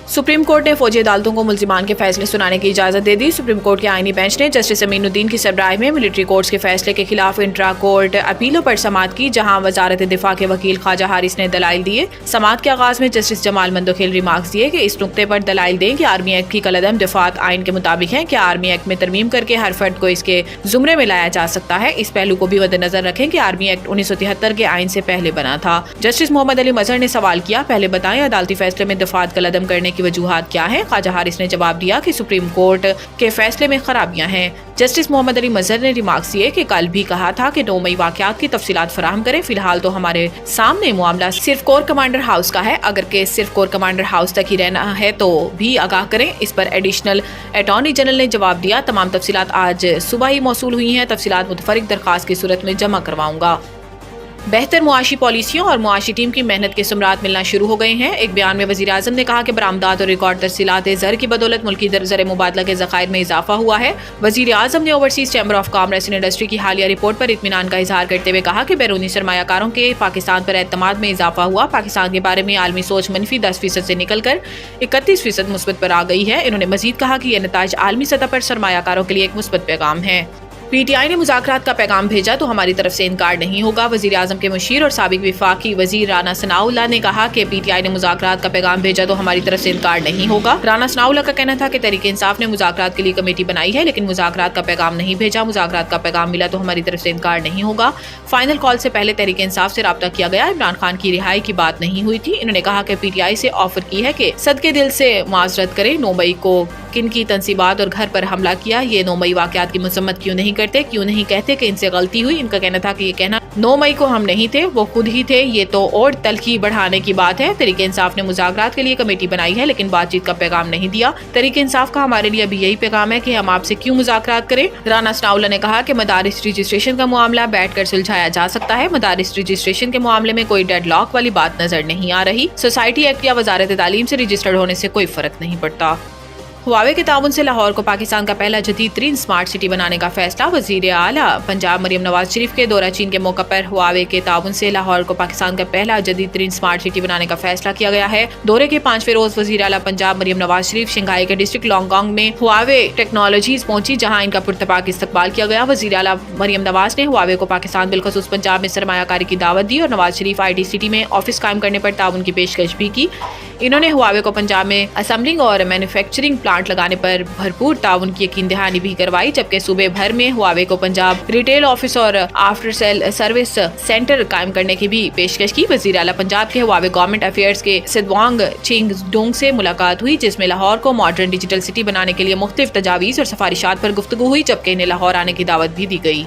Supreme court ने फौजी अदालतों को मुल्जिमान के फैसले सुनाने की इजाजत दे दी। सुप्रीम कोर्ट के आईनी बेंच ने जस्टिस अमीनुद्दीन की सरबराही में मिलिट्री कोर्ट्स के फैसले के खिलाफ इंट्रा कोर्ट अपीलों पर समाअत की, जहां वजारत दिफा के वकील ख्वाजा हारिस ने दलाइल दिए। समाअत के आगाज में जस्टिस जमाल मंदोखेल रिमार्क्स दिए कि इस नुक्ते पर दलाइल दें कि आर्मी एक्ट की कलअदम दिफात आइन के मुताबिक है। क्या आर्मी एक्ट में तरमीम करके हर फर्द को इसके जुमरे में लाया जा सकता है? इस पहलू को भी मद्देनजर रखें कि आर्मी एक्ट 1973 के आइन से पहले बना था। जस्टिस मोहम्मद अली मजहर ने सवाल किया, पहले बताएं अदालती फैसले में दफात कलअदम करने की वजूहात क्या है? ख्वाजा हारिस ने जवाब दिया कि सुप्रीम कोर्ट के फैसले में खराबियां हैं। जस्टिस मोहम्मद अली मजहर ने रिमार्क्स दिए कि कल भी कहा था कि 9 मई वाकयात की तफसीलात फराहम करें। फिलहाल तो हमारे सामने मामला सिर्फ कोर कमांडर हाउस का है। अगर केस सिर्फ कोर कमांडर हाउस तक ही रहना है तो भी आगाह करें। इस पर एडिशनल अटॉर्नी जनरल ने जवाब दिया, तमाम तफसीलात आज सुबह ही मौसूल हुई हैं। तफसीलात मुतफरिक दरखास्त की सूरत में जमा करवाऊंगा। बेहतर मुआशी पॉलिसियों और मुआशी टीम की मेहनत के सुमरात मिलना शुरू हो गए हैं। एक बयान में वज़ीर आज़म ने कहा कि बरामदात और रिकॉर्ड तरसीलात ज़र की बदौलत मुल्की ज़र मुबादला के ज़खायर में इजाफा हुआ है। वज़ीर आज़म ने overseas chamber of commerce and industry की हालिया रिपोर्ट पर इत्मीनान का इजहार करते हुए कहा कि बैरूनी सरमायाकारों के पाकिस्तान पर एतमाद में इजाफा हुआ। पाकिस्तान के बारे में आलमी सोच मनफी 10% से निकल कर 31% मुस्बत पर आ गई है। इन्होंने मजीद कहा कि यह नताज आलमी सतह पर सरमायाकारों के लिए एक मुस्बत पैगाम है। PTI ने मुज़ाकरात का पैगाम भेजा तो हमारी तरफ से इनकार नहीं होगा। वज़ीर आज़म के मुशीर और साबिक विफाकी वज़ीर राना सनाउल्लाह ने कहा कि PTI ने मुज़ाकरात का पैगाम भेजा तो हमारी तरफ से इनकार नहीं होगा। राना सनाउल्लाह का कहना था कि तहरीक इंसाफ ने मुज़ाकरात के लिए कमेटी बनाई है, लेकिन मुज़ाकरात का पैगाम नहीं भेजा। मुज़ाकरात का पैगाम मिला तो हमारी तरफ से इनकार नहीं होगा। फाइनल कॉल से पहले तहरीक इंसाफ से राब्ता किया गया। इमरान खान की रिहाई की बात नहीं हुई थी। इन्होंने कहा कि PTI से ऑफर की है कि सदके दिल से माजरत करें। 9 मई को किन की तंसीबात और घर पर हमला किया, ये 9 मई वाकयात की मजम्मत क्यों नहीं करते, क्यों नहीं कहते कि इनसे गलती हुई? इनका कहना था कि ये कहना 9 मई को हम नहीं थे, वो खुद ही थे, ये तो और तलखी बढ़ाने की बात है। तहरीक इंसाफ ने मुज़ाकरात के लिए कमेटी बनाई है, लेकिन बातचीत का पैगाम नहीं दिया। तहरीक इंसाफ का हमारे लिए अभी यही पैगाम है कि हम आपसे क्यों मुज़ाकरात करें। राना सनाउल्लाह ने कहा कि मदारिस रजिस्ट्रेशन का मामला बैठकर सुलझाया जा सकता है। मदारिस रजिस्ट्रेशन के मामले में कोई डेडलॉक वाली बात नजर नहीं आ रही। सोसाइटी एक्ट या वजारत तालीम से रजिस्टर्ड होने से कोई फर्क नहीं पड़ता। हुआवे के ताउन से लाहौर को पाकिस्तान का पहला जदीद तरीन स्मार्ट सिटी बनाने का फैसला। वजीर आला पंजाब मरियम नवाज शरीफ के दौरा चीन के मौका पर हुआवे के ताउन से लाहौर को पाकिस्तान का पहला जदीद तरीन स्मार्ट सिटी बनाने का फैसला किया गया है। दौरे के 5वें रोज वजीर आला पंजाब मरियम नवाज शरीफ शंघाई के डिस्ट्रिक्ट लॉन्गोंग में हुआवे टेक्नोलॉजीज पहुंची, जहां इनका पुरतपाक इस्तकबाल किया गया। वजीर आला मरियम नवाज ने हुआवे को पाकिस्तान बिलखसूस पंजाब में सरमायाकारी की दावत दी और नवाज शरीफ IT सिटी में ऑफिस कायम करने पर ताउन की पेशकश भी की। इन्होंने हुआवे को पंजाब में असेंबलिंग और मैन्युफैक्चरिंग प्लांट लगाने पर भरपूर ताउन की यकीन दहानी भी करवाई, जबकि सूबे भर में हुआवे को पंजाब रिटेल ऑफिस और आफ्टर सेल सर्विस सेंटर कायम करने की भी पेशकश की। वजीर आला पंजाब के हुआवे गवर्नमेंट अफेयर्स के सिद्वांग चिंगडोंग से मुलाकात हुई, जिसमें लाहौर को मॉडर्न डिजिटल सिटी बनाने के लिए मुख्तलिफ तजावीज़ और सिफारिशात पर गुफ्तगू हुई, जबकि इन्हें लाहौर आने की दावत भी दी गई।